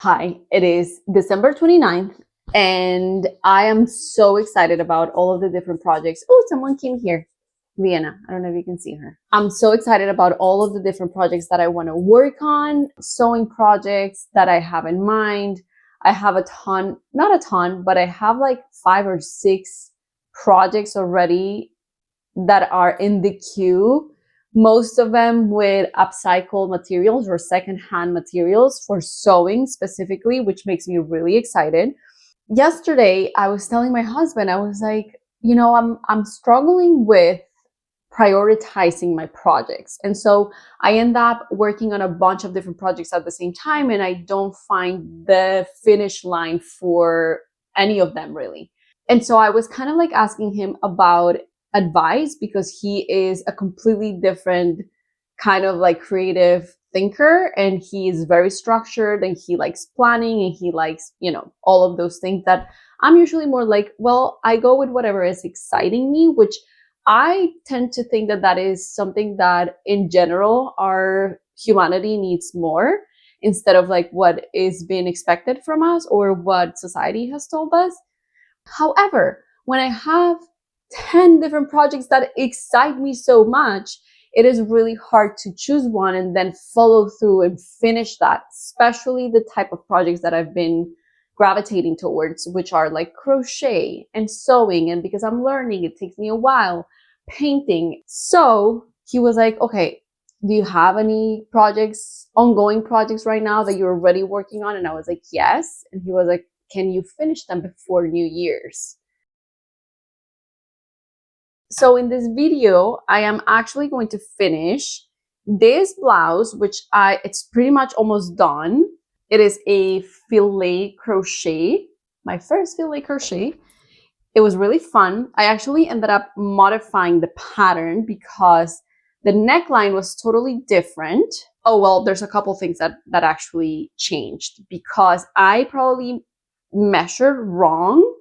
Hi, it is December 29th, and I am so excited about all of the different projects. Oh, someone came here. Vienna. I don't know if you can see her. I'm so excited about all of the different projects that I want to work on, sewing projects that I have in mind. I have a ton, not a ton, but I have like 5 or 6 projects already that are in the queue, most of them with upcycled materials or secondhand materials for sewing specifically, which makes me really excited. Yesterday, I was telling my husband, I was like, I'm struggling with prioritizing my projects. And so I end up working on a bunch of different projects at the same time, and I don't find the finish line for any of them really. And so I was kind of like asking him about advice because he is a completely different kind of like creative thinker, and he is very structured, and he likes planning, and he likes, all of those things that I'm usually more like, well, I go with whatever is exciting me, which I tend to think that that is something that in general our humanity needs more, instead of like what is being expected from us or what society has told us. However, when I have 10 different projects that excite me so much, it is really hard to choose one and then follow through and finish that, especially the type of projects that I've been gravitating towards, which are like crochet and sewing. And because I'm learning, it takes me a while, painting. So he was like, okay, do you have any projects, ongoing projects right now that you're already working on? And I was like, yes. And he was like, can you finish them before New Year's? So in this video, I am actually going to finish this blouse, which it's pretty much almost done. It is a filet crochet, my first filet crochet. It was really fun. I actually ended up modifying the pattern because the neckline was totally different. Oh, well, there's a couple things that actually changed because I probably measured wrong,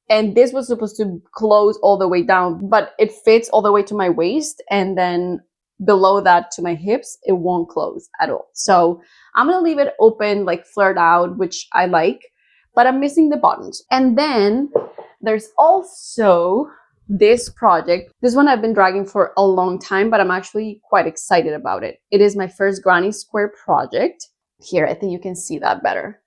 and this was supposed to close all the way down, but it fits all the way to my waist, and then below that to my hips, it won't close at all. So I'm gonna leave it open, like flared out, which I like, but I'm missing the buttons. And then there's also this project. This one I've been dragging for a long time, but I'm actually quite excited about it. It is my first granny square project. Here, I think you can see that better.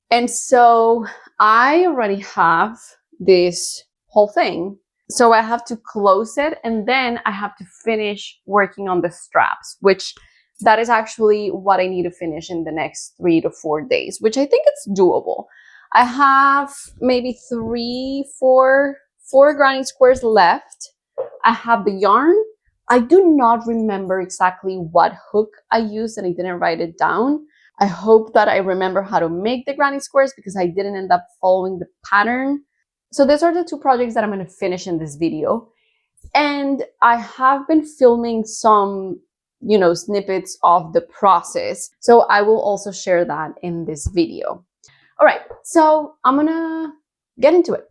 And so I already have this whole thing. So I have to close it, and then I have to finish working on the straps, which that is actually what I need to finish in the next 3 to 4 days, which I think it's doable. I have maybe 4 granny squares left. I have the yarn. I do not remember exactly what hook I used, and I didn't write it down. I hope that I remember how to make the granny squares because I didn't end up following the pattern. So these are the 2 projects that I'm going to finish in this video. And I have been filming some, snippets of the process. So I will also share that in this video. All right, so I'm going to get into it.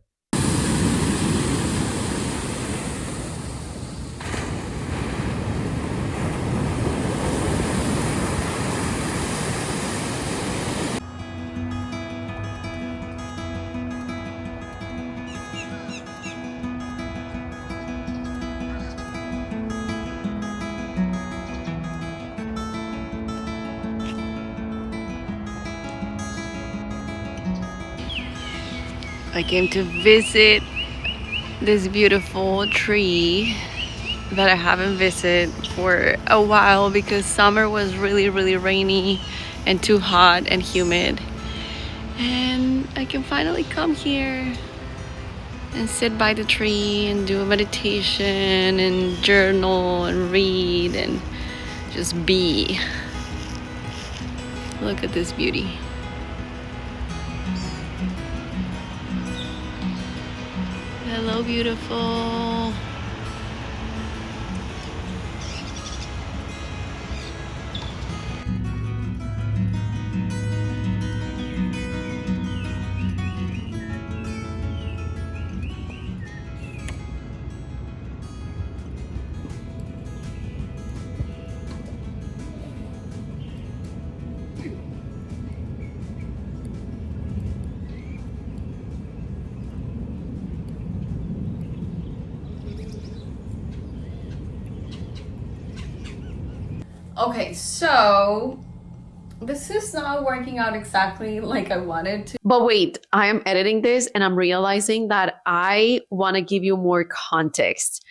I came to visit this beautiful tree that I haven't visited for a while because summer was really, really rainy and too hot and humid. And I can finally come here and sit by the tree and do a meditation and journal and read and just be. Look at this beauty. Hello, beautiful. Okay, so this is not working out exactly like I wanted to. But wait, I am editing this and I'm realizing that I want to give you more context.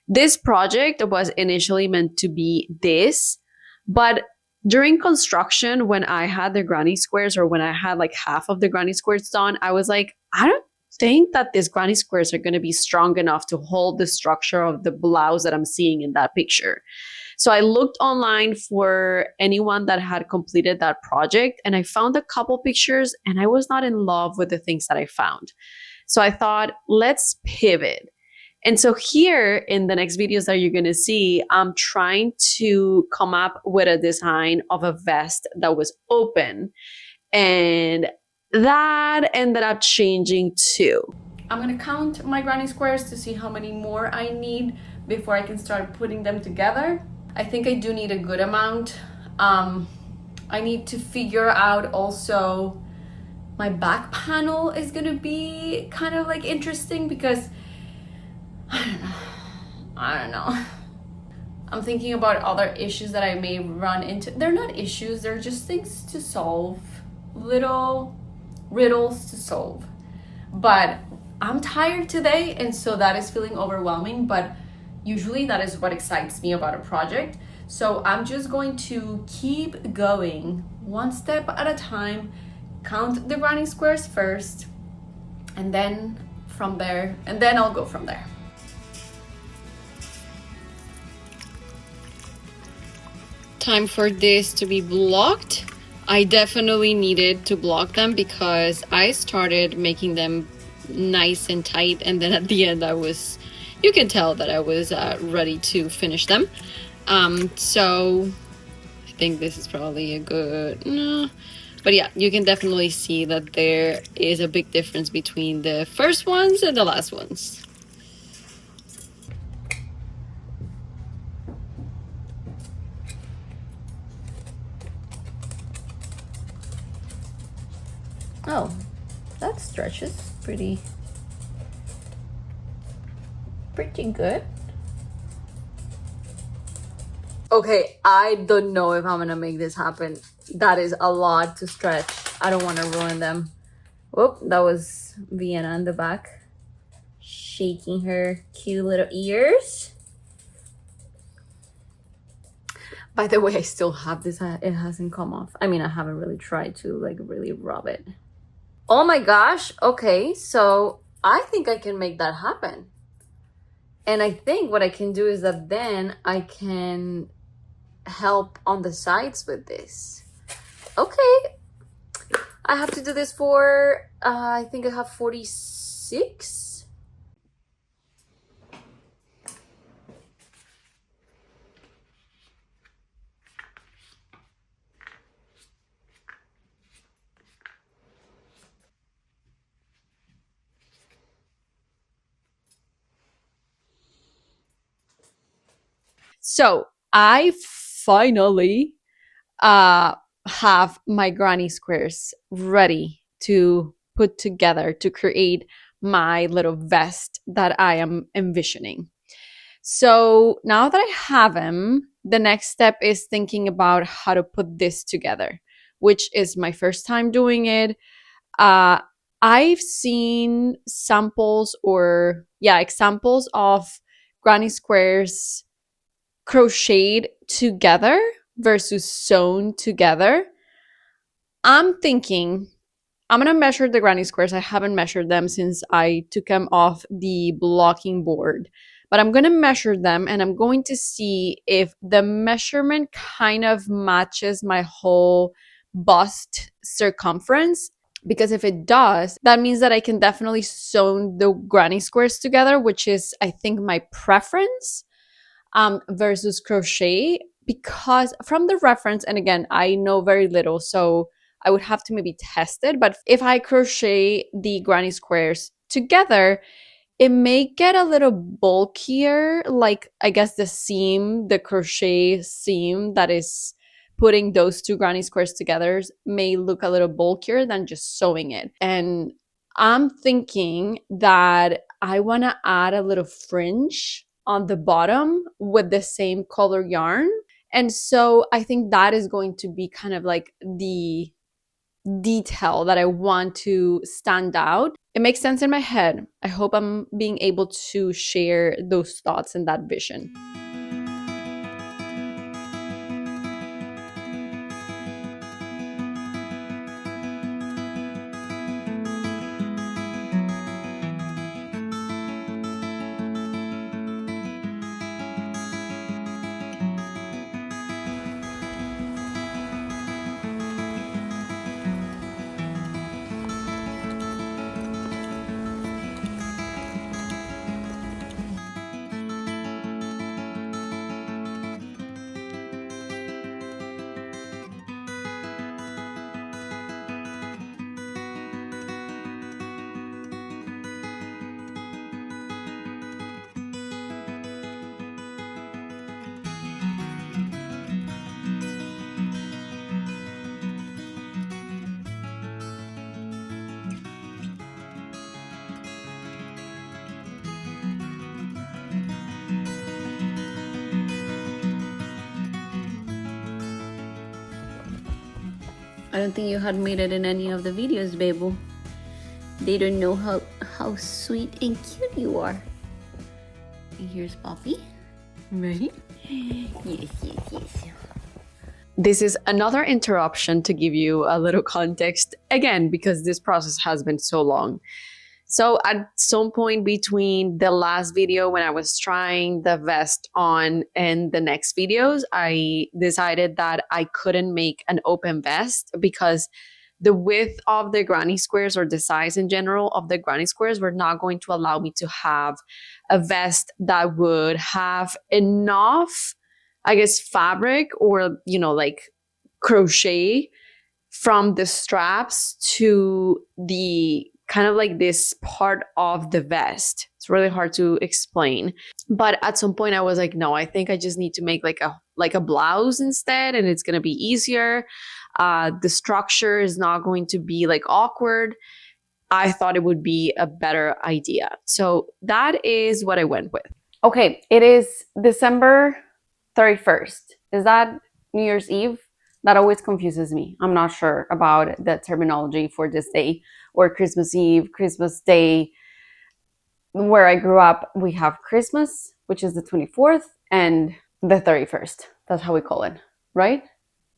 This project was initially meant to be this, but during construction, when I had the granny squares or when I had like half of the granny squares done, I was like, I don't think that these granny squares are going to be strong enough to hold the structure of the blouse that I'm seeing in that picture. So I looked online for anyone that had completed that project and I found a couple pictures and I was not in love with the things that I found. So I thought, let's pivot. And so here in the next videos that you're going to see, I'm trying to come up with a design of a vest that was open. And that ended up changing too. I'm going to count my granny squares to see how many more I need before I can start putting them together. I think I do need a good amount. I need to figure out also my back panel is going to be kind of like interesting because I don't know. I'm thinking about other issues that I may run into. They're not issues, they're just things to solve, little riddles to solve. But I'm tired today, and so that is feeling overwhelming, but usually that is what excites me about a project. So I'm just going to keep going one step at a time, count the granny squares first, and then from there, and then I'll go from there. Time for this to be blocked. I definitely needed to block them because I started making them nice and tight, and then at the end you can tell that I was ready to finish them. So I think this is probably a good, no. But yeah, you can definitely see that there is a big difference between the first ones and the last ones. Oh, that stretches pretty good. Okay, I don't know if I'm gonna make this happen. That is a lot to stretch. I don't want to ruin them. Whoop, that was Vienna in the back, shaking her cute little ears. By the way, I still have this. It hasn't come off. I mean, I haven't really tried to like really rub it. Oh my gosh. Okay, so I think I can make that happen. And I think what I can do is that then I can help on the sides with this. Okay. I have to do this for, I think I have 46. So I finally have my granny squares ready to put together to create my little vest that I am envisioning. So now that I have them, the next step is thinking about how to put this together, which is my first time doing it. I've seen samples examples of granny squares crocheted together versus sewn together. I'm thinking I'm gonna measure the granny squares. I haven't measured them since I took them off the blocking board, but I'm gonna measure them and I'm going to see if the measurement kind of matches my whole bust circumference. Because if it does, that means that I can definitely sew the granny squares together, which is, I think, my preference. Versus crochet, because from the reference, and again, I know very little, so I would have to maybe test it, but if I crochet the granny squares together, it may get a little bulkier, like I guess the crochet seam that is putting those two granny squares together may look a little bulkier than just sewing it. And I'm thinking that I want to add a little fringe on the bottom with the same color yarn. And so I think that is going to be kind of like the detail that I want to stand out. It makes sense in my head. I hope I'm being able to share those thoughts and that vision. I don't think you had made it in any of the videos, Babel. They don't know how sweet and cute you are. And here's Poppy. Ready? Yes, yes, yes. This is another interruption to give you a little context, again, because this process has been so long. So at some point between the last video when I was trying the vest on and the next videos, I decided that I couldn't make an open vest because the width of the granny squares, or the size in general of the granny squares, were not going to allow me to have a vest that would have enough, I guess, fabric or, like crochet from the straps to the kind of like this part of the vest. It's really hard to explain. But at some point I was like, no, I think I just need to make like a blouse instead, and it's going to be easier. The structure is not going to be like awkward. I thought it would be a better idea. So that is what I went with. Okay, it is December 31st. Is that New Year's Eve? That always confuses me. I'm not sure about the terminology for this day, or Christmas Eve, Christmas Day. Where I grew up, we have Christmas, which is the 24th, and the 31st. That's how we call it, right?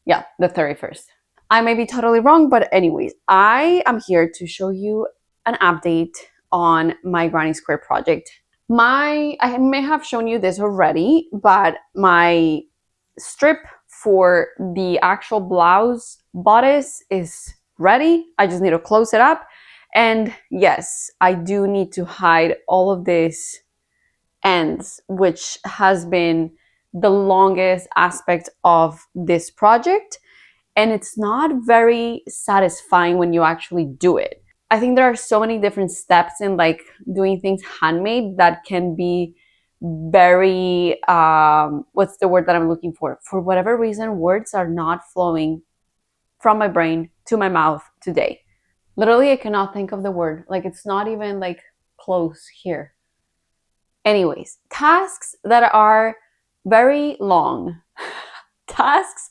Yeah, the 31st. I may be totally wrong, but anyways, I am here to show you an update on my granny square project. I may have shown you this already, but my strip for the actual blouse bodice is ready. I just need to close it up. And yes, I do need to hide all of these ends, which has been the longest aspect of this project. And it's not very satisfying when you actually do it. I think there are so many different steps in like doing things handmade that can be very, what's the word that I'm looking for? For whatever reason, words are not flowing from my brain to my mouth today. Literally, I cannot think of the word. Like, it's not even like close here. Anyways, tasks that are very long. Tasks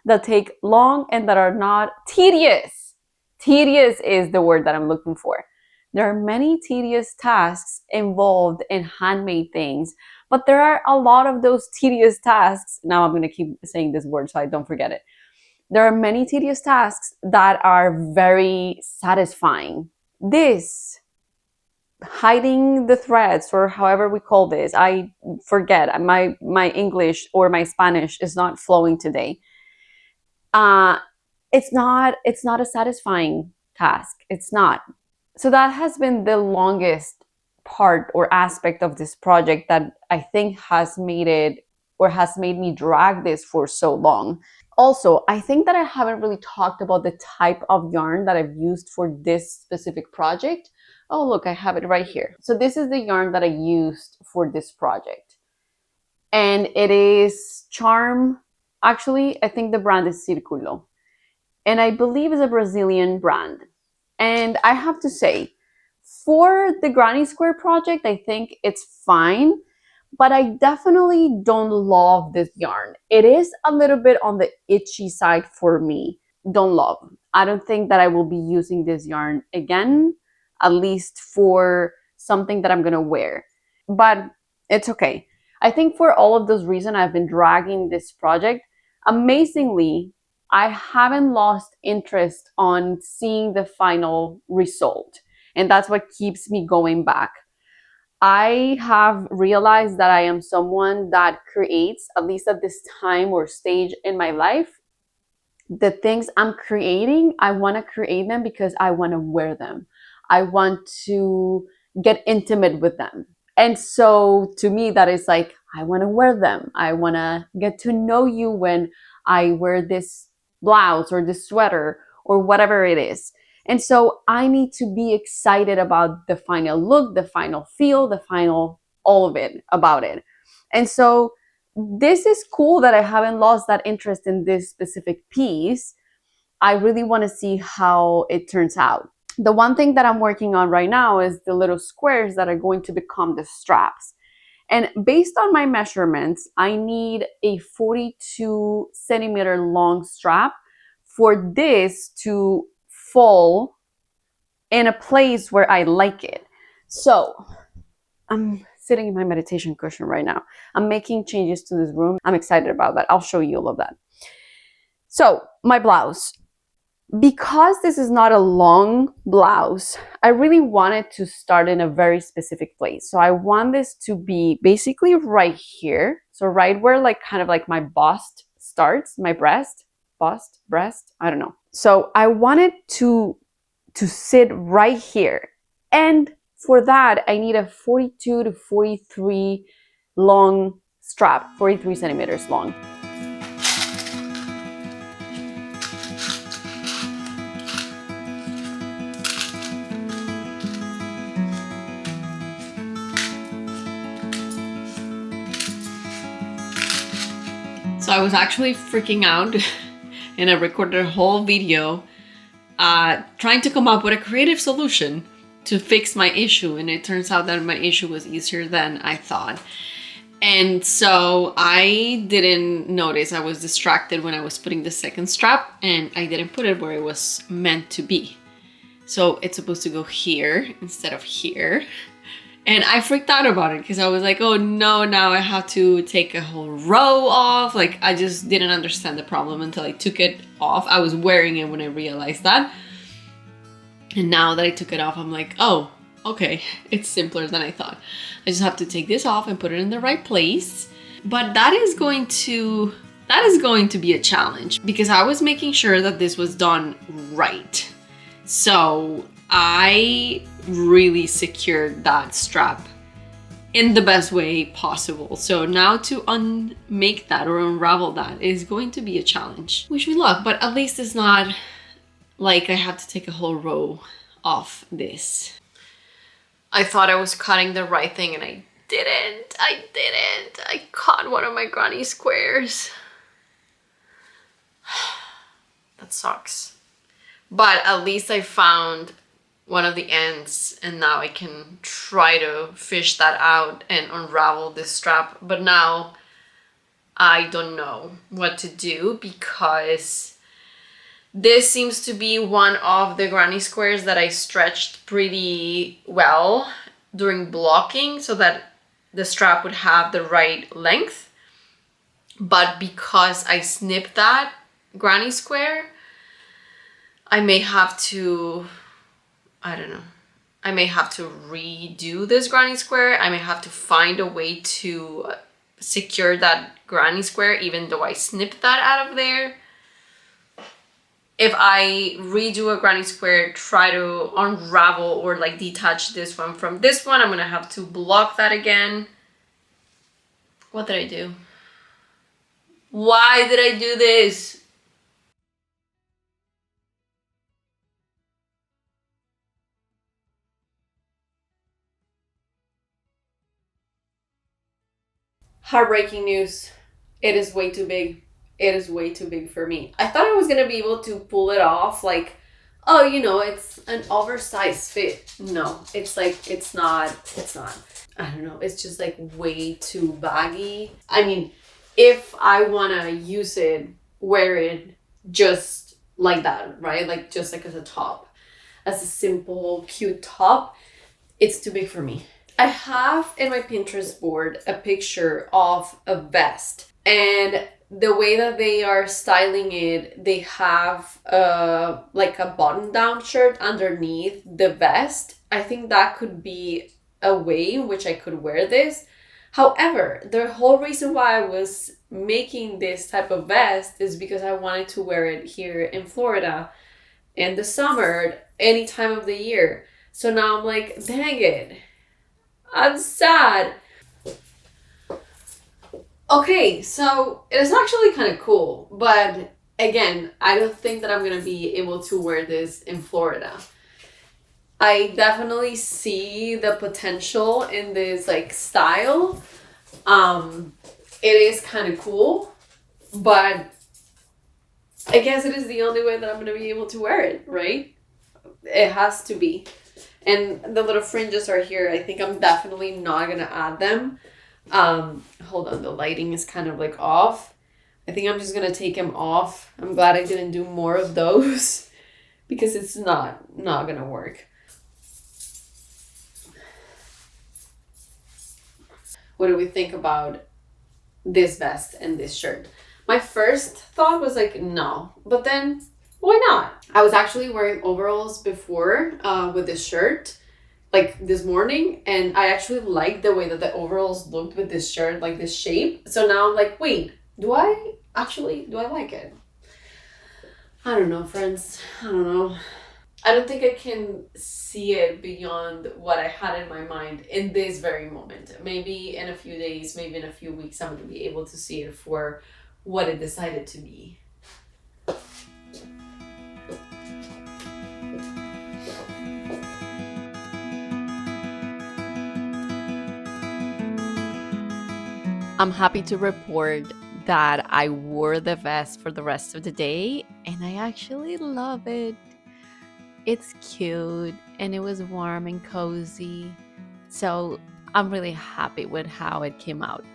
that take long and that are not tedious. Tedious is the word that I'm looking for. There are many tedious tasks involved in handmade things, but there are a lot of those tedious tasks. Now I'm going to keep saying this word so I don't forget it. There are many tedious tasks that are very satisfying. This, hiding the threads, or however we call this, I forget. My English or my Spanish is not flowing today. It's not a satisfying task. It's not. So that has been the longest part or aspect of this project that I think has made it, or has made me drag this for so long. Also, I think that I haven't really talked about the type of yarn that I've used for this specific project. Oh, look, I have it right here. So this is the yarn that I used for this project. And it is Charm. Actually, I think the brand is Círculo. And I believe it's a Brazilian brand. And I have to say, for the granny square project, I think it's fine. but I definitely don't love this yarn. It is a little bit on the itchy side for me. Don't love. I don't think that I will be using this yarn again, at least for something that I'm gonna wear. But it's okay. I think for all of those reasons, I've been dragging this project. Amazingly, I haven't lost interest on seeing the final result. And that's what keeps me going back. I have realized that I am someone that creates, at least at this time or stage in my life, the things I'm creating, I want to create them because I want to wear them. I want to get intimate with them. And so to me, that is like, I want to wear them. I want to get to know you when I wear this blouse or this sweater or whatever it is. And so I need to be excited about the final look, the final feel, the final, all of it about it. And so this is cool that I haven't lost that interest in this specific piece. I really want to see how it turns out. The one thing that I'm working on right now is the little squares that are going to become the straps. And based on my measurements, I need a 42 centimeter long strap for this to fall in a place where I like it. So I'm sitting in my meditation cushion right now. I'm making changes to this room. I'm excited about that. I'll show you all of that. So my blouse, because this is not a long blouse, I really wanted to start in a very specific place. So I want this to be basically right here. So right where like kind of like my bust starts, my breast, I don't know. So I wanted to sit right here. And for that, I need a 42 to 43 long strap, 43 centimeters long. So I was actually freaking out and I recorded a whole video trying to come up with a creative solution to fix my issue, and it turns out that my issue was easier than I thought. And so I didn't notice, I was distracted when I was putting the second strap, and I didn't put it where it was meant to be. So it's supposed to go here instead of here. And I freaked out about it because I was like, oh no, now I have to take a whole row off. Like, I just didn't understand the problem until I took it off. I was wearing it when I realized that. And now that I took it off, I'm like, oh, okay, it's simpler than I thought. I just have to take this off and put it in the right place. But that is going to be a challenge because I was making sure that this was done right. So I really secured that strap in the best way possible. So now to unmake that or unravel that is going to be a challenge. Wish me luck, but at least it's not like I have to take a whole row off this. I thought I was cutting the right thing and I didn't. I cut one of my granny squares. That sucks. But at least I found one of the ends and now I can try to fish that out and unravel this strap. But now I don't know what to do because this seems to be one of the granny squares that I stretched pretty well during blocking so that the strap would have the right length. But because I snipped that granny square, I may have to, I don't know, I may have to redo this granny square. I may have to find a way to secure that granny square even though I snipped that out of there. If I redo a granny square, try to unravel or like detach this one from this one, I'm gonna have to block that again. What did I do? Why did I do this? Heartbreaking news. It is way too big. It is way too big for me. I thought I was gonna be able to pull it off like oh, you know, it's an oversized fit. No, it's like, it's not. I don't know, it's just like way too baggy. I mean, if I wanna use it, wear it just like that, right? Like just like as a top, as a simple, cute top, it's too big for me. I have in my Pinterest board a picture of a vest, and the way that they are styling it, they have like a button down shirt underneath the vest. I think that could be a way in which I could wear this. However, the whole reason why I was making this type of vest is because I wanted to wear it here in Florida in the summer, any time of the year. So now I'm like, dang it, I'm sad. Okay, so it is actually kind of cool, but again, I don't think that I'm gonna be able to wear this in Florida. I definitely see the potential in this like style. It is kind of cool, but I guess it is the only way that I'm gonna be able to wear it, right? It has to be. And the little fringes are here. I think I'm definitely not gonna add them. Hold on, the lighting is kind of like off. I think I'm just gonna take them off. I'm glad I didn't do more of those because it's not gonna work. What do we think about this vest and this shirt? My first thought was like, no, but then why not? I was actually wearing overalls before with this shirt, like this morning, and I actually liked the way that the overalls looked with this shirt, like this shape. So now I'm like, wait, do I like it? I don't know, friends. I don't know. I don't think I can see it beyond what I had in my mind in this very moment. Maybe in a few days, maybe in a few weeks, I'm going to be able to see it for what it decided to be. I'm happy to report that I wore the vest for the rest of the day, and I actually love it. It's cute, and it was warm and cozy, so I'm really happy with how it came out.